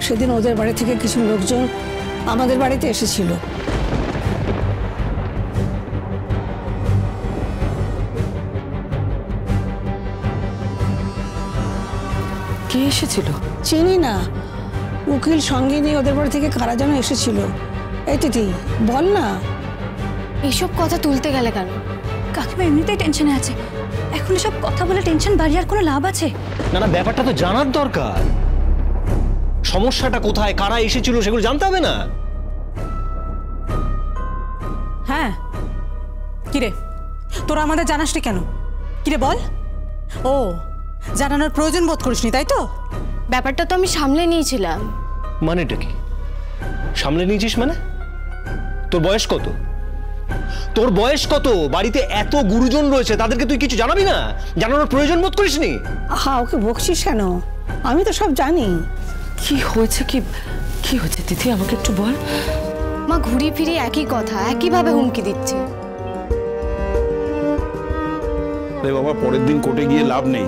সেদিন ওদের বাড়ি থেকে কিছু লোকজন আমাদের বাড়িতে এসেছিল। কে এসেছিল? চিনি না, উকিল সঙ্গে নিয়ে ওদের বাড়ি থেকে কারা যেন এসেছিল। এই তিথি বল না। এইসব কথা তুলতে গেলে কেন? কাকিমা এমনিতেই টেনশনে আছে, এখন এসব কথা বলে টেনশন বাড়িয়ে আর কোনো লাভ আছে? না না, ব্যাপারটা তো জানার দরকার। সমস্যাটা কোথায়, কারা এসেছিল সেগুলো জানতে হবে না? হ্যাঁ, কিরে তোরা আমাদের জানাসনি কেন? কিরে বল। ও, জানানোর প্রয়োজন বোধ করিসনি তাই তো? ব্যাপারটা তো আমি সামলে নিয়েছিলাম। মানেটা কি সামলে নিয়েছিস? মানে তোর বয়স কত? তোর বয়স কত? বাড়িতে এত গুরুজন রয়েছে, তাদেরকে তুই কিছু জানাবি না? জানানোর প্রয়োজন বোধ করিসনি? হ্যাঁ, ওকে বকছিস কেন? আমি তো সব জানি। কি হয়েছে? কি হয়েছে তিথি, আমাকে একটু বল। মা ঘুরিয়ে ফিরিয়ে একই কথা, একইভাবে হুমকি দিচ্ছে। বাবা, পরের দিন কোর্টে গিয়ে লাভ নেই,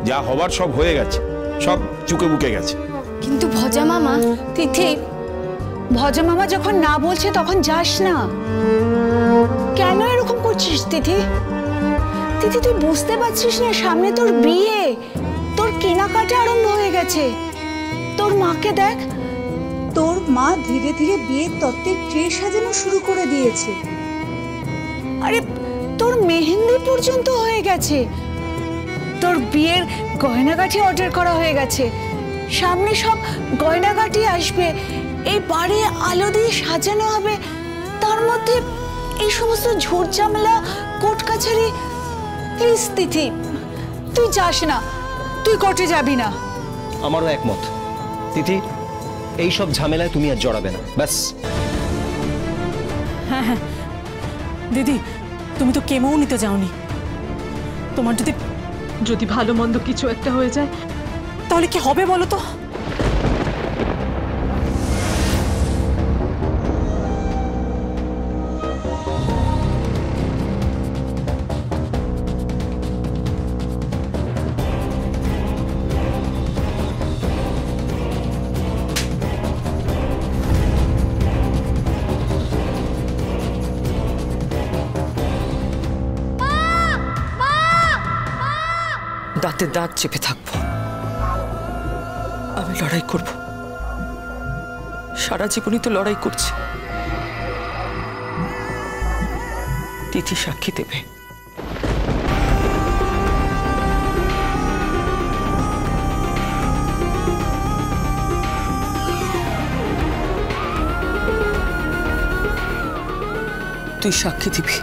যা হবার সব হয়ে গেছে, সব চুকে বুকে গেছে। কিন্তু ভজা মামা। তিথি, ভজা মামা যখন না বলছে তখন যাস না। কেন এরকম করছিস তিথি? তিথি তুই বুঝতে পারছিস না, সামনে তোর বিয়ে, তোর কেনাকাটা আরম্ভ হয়ে গেছে। তোর মাকে দেখ, তোর মা ধীরে ধীরে বিয়ের তত্ত্বের ট্রে সাজানো শুরু করে দিয়েছে। আরে তোর মেহেন্দি পর্যন্ত হয়ে গেছে, তোর বিয়ের গয়নাগাটি অর্ডার করা হয়ে গেছে, সামনে সব গয়নাগাটি আসবে, এই বাড়ি আলো দিয়ে সাজানো হবে, তার মধ্যে এই সমস্ত ঝুট ঝামেলা, কোর্ট কাছারি। প্লিজ তিথি, তুই যাস না, তুই কোর্টে যাবি না। আমারও একমত। তিথি, এইসব ঝামেলায় তুমি আর জড়াবে না, ব্যাস। হ্যাঁ হ্যাঁ দিদি, তুমি তো কেমোও নিতে যাওনি। তোমার যদি ভালো মন্দ কিছু একটা হয়ে যায় তাহলে কি হবে বলো তো? দাঁতে দাঁত চেপে থাকবো, আমি লড়াই করব। সারা জীবনই তো লড়াই করছি। তিথি সাক্ষী দেবে। তুই সাক্ষী দিবি,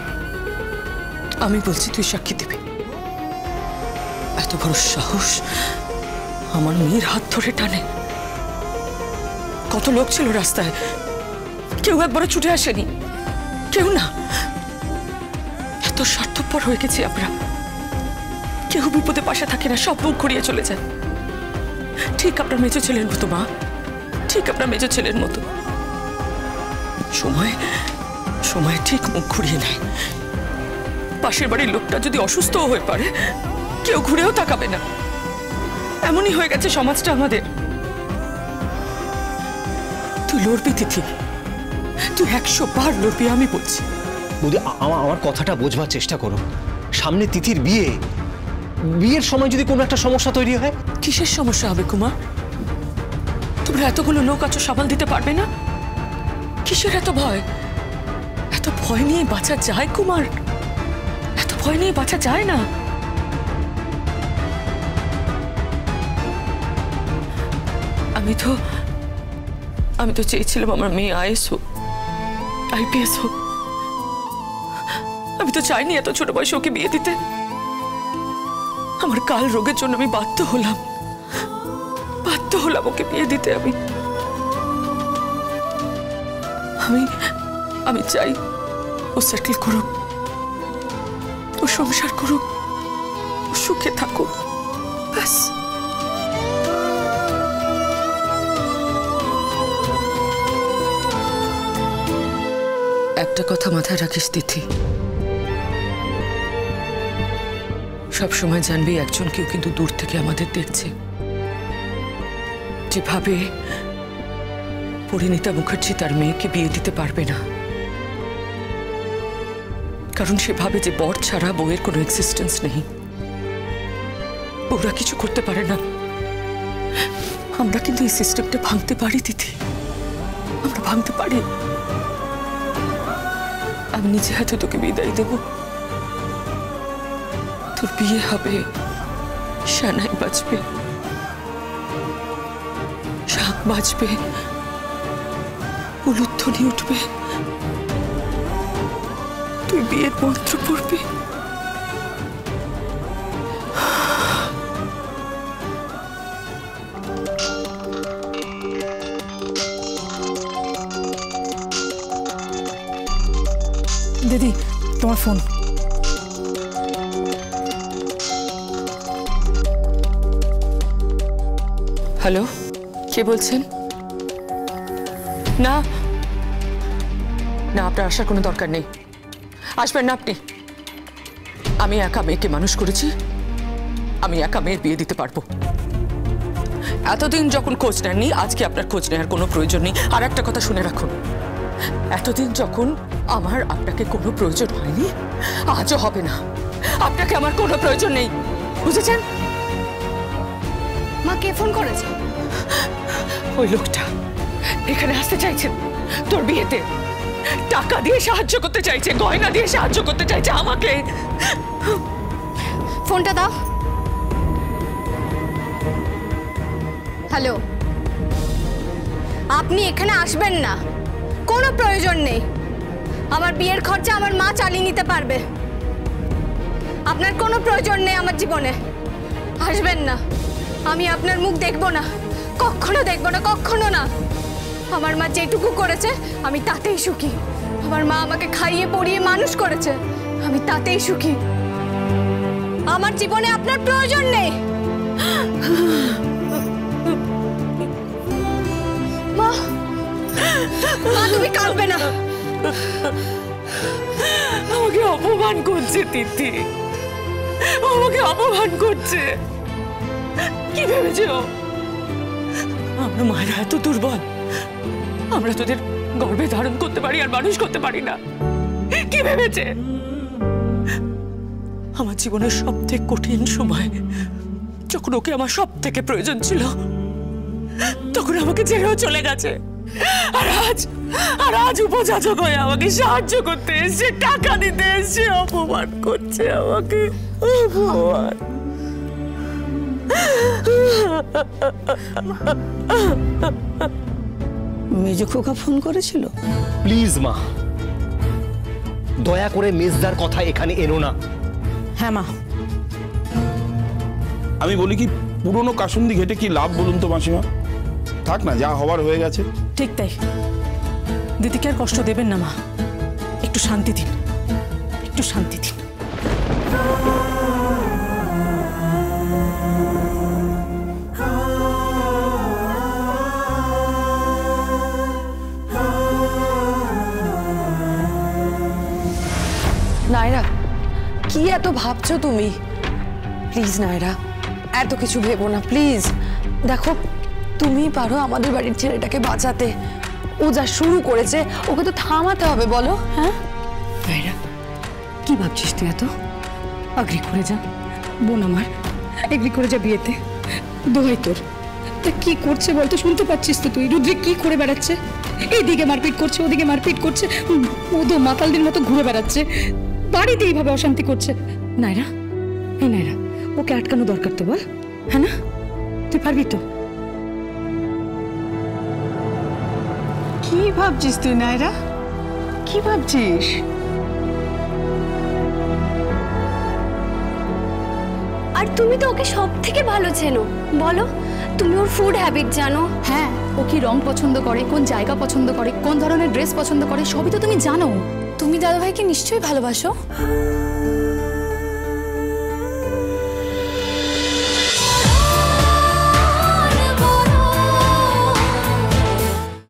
আমি বলছি তুই সাক্ষী দিবি। এত বড় সাহস আমার মেয়ের হাত ধরে টানে। কত লোক ছিল রাস্তায়, কেউ একবারও ছুটে আসেনি, কেউ না। এত স্বার্থপর হয়ে গেছি আমরা, কেউ বিপদে পাশে থাকে না, সব মুখ ঘুরিয়ে চলে যায়। ঠিক আপনার মেজো ছেলের মতো মা, ঠিক আপনার মেজো ছেলের মতো। সময় সময় ঠিক মুখ ঘুরিয়ে নেয়। পাশের বাড়ির লোকটা যদি অসুস্থ হয়ে পড়ে, কেউ ঘুরেও তাকাবে না। এমনই হয়ে গেছে সমাজটা আমাদের। তুই লড়বি তিথি, তুই 100 বার লড়বি, আমি বলছি। বৌদি, আমার কথাটা বোঝবার চেষ্টা করো। সামনে তিথির বিয়ে, বিয়ের সময় যদি কোনো একটা সমস্যা তৈরি হয়। কিসের সমস্যা হবে কুমার? তোমরা এতগুলো লোক আছো, সামাল দিতে পারবে না? কিসের এত ভয়? এত ভয় নিয়ে বাঁচা যায় কুমার? এত ভয় নিয়ে বাঁচা যায় না। আমি তো চেয়েছিলাম আমার মেয়ে আইএস হোক, আইপিএস হোক। আমি তো চাইনি এত ছোট বয়সে ওকে বিয়ে দিতে। আমার কাল রোগের জন্য আমি বাধ্য হলাম ওকে বিয়ে দিতে। আমি চাই ও সেটেল করুক, ও সংসার করুক, ও সুখে থাকুক, ব্যাস। একটা কথা মাথায় রাখিস তিথি, সবসময় জানবি একজন কেউ কিন্তু দূর থেকে আমাদের দেখছে। যেভাবে পরিণীতা মুখার্জি তার মেয়েকে বিয়ে দিতে পারবে না, কারণ সে ভাবে যে বর ছাড়া বউয়ের কোনো এক্সিস্টেন্স নেই। ওরা কিছু করতে পারে না। আমরা কিন্তু এই সিস্টেমটা ভাঙতে পারি দিদি, আমরা ভাঙতে পারি। আমি নিজে হাতে তোকে বিদায় দেব। তোর বিয়ে হবে, শানাই বাজবে, শাক বাজবে, উলুধ্বনি উঠবে, তুই বিয়ের মন্ত্র পড়বি। দিদি তোমার ফোন। হ্যালো, কে বলছেন? না না, আপনার আসার কোনো দরকার নেই, আসবেন না আপনি। আমি একা মেয়েকে মানুষ করেছি, আমি একা মেয়ের বিয়ে দিতে পারবো। এতদিন যখন খোঁজ নেননি, আজকে আপনার খোঁজ নেওয়ার কোনো প্রয়োজন নেই। আর একটা কথা শুনে রাখুন, এতদিন যখন আমার আপনাকে কোনো প্রয়োজন হয়নি, আজও হবে না। আপনাকে আমার কোনো প্রয়োজন নেই, বুঝেছেন? মা, কে ফোন করেছে? ওই লোকটা এখানে আসতে চাইছেন তোর বিয়েতে, টাকা দিয়ে সাহায্য করতে চাইছে, গয়না দিয়ে সাহায্য করতে চাইছে আমাকে। ফোনটা দাও। হ্যালো, আপনি এখানে আসবেন না, কোনো প্রয়োজন নেই। আমার বিয়ের খরচা আমার মা চালিয়ে নিতে পারবে। আপনার কোনো প্রয়োজন নেই আমার জীবনে, আসবেন না। আমি আপনার মুখ দেখব না, কখনো দেখব না, কখনো না। আমার মা যেটুকু করেছে আমি তাতেই সুখী। আমার মা আমাকে খাইয়ে পরিয়ে মানুষ করেছে, আমি তাতেই সুখী। আমার জীবনে আপনার প্রয়োজন নেই। মা, মা তুমি কাঁদবে না। আমাকে অপমান করছে তিথি, আমাকে অপমান করছে। কি ভেবেছে ও? আমরা মায়েরা এত দুর্বল, আমরা তোদের গর্ভে ধারণ করতে পারি আর মানুষ করতে পারি না? কি ভেবেছে? আমার জীবনের সবথেকে কঠিন সময়, যখন ওকে আমার সব থেকে প্রয়োজন ছিল, তখন আমাকে ছেড়েও চলে গেছে। আর আজ উপযাচক হয়ে আমাকে সাহায্য করতে এসছে, টাকা দিতে এসছে, অপমান করছে আমাকে। অপমান। মেজো খোকা ফোন করেছিল? প্লিজ মা, দয়া করে মেজদার কথা এখানে এনো না। হ্যাঁ মা। আমি বলি কি, পুরনো কাসুন্দি ঘেটে কি লাভ বলুন তো মাসিমা? থাক না, যা হবার হয়ে গেছে। ঠিক তাই, দিদিকে আর কষ্ট দেবেন না মা, একটু শান্তি দিন, একটু শান্তি দিন। নায়রা, কি এত ভাবছো তুমি? প্লিজ নায়রা, এত কিছু ভেবো না প্লিজ। দেখো, তুমি পারো আমাদের বাড়ির ছেলেটাকে বাঁচাতে। ও যা শুরু করেছে, ওকে তো থামাতে হবে, বলো? হ্যাঁ নায়রা, কি ভাবছিস তুই এত? আগ্রি করে যা বোন আমার, এগ্রি করে যা বিয়েতে, দোহাই তোর। তা কি করছে বলতো? শুনতে পাচ্ছিস তো তুই? রুদ্রিক কি করে বেড়াচ্ছে, এইদিকে মারপিট করছে, ওদিকে মারপিট করছে, ও তো মাতালদের মতো ঘুরে বেড়াচ্ছে, বাড়িতে এইভাবে অশান্তি করছে। নায়রা, এই নায়রা, ওকে আটকানো দরকার তো, বল? হ্যাঁ না, তুই পারবি তো? কি ভাবছিস তুই নায়রা? কি ভাবছিস? আর তুমি তো ওকে সব থেকে ভালো চেনো, বলো? তুমি ওর ফুড হ্যাবিট জানো। হ্যাঁ, ও কি রং পছন্দ করে, কোন জায়গা পছন্দ করে, কোন ধরনের ড্রেস পছন্দ করে, সবই তো তুমি জানো। তুমি দাদাভাইকে নিশ্চয়ই ভালোবাসো।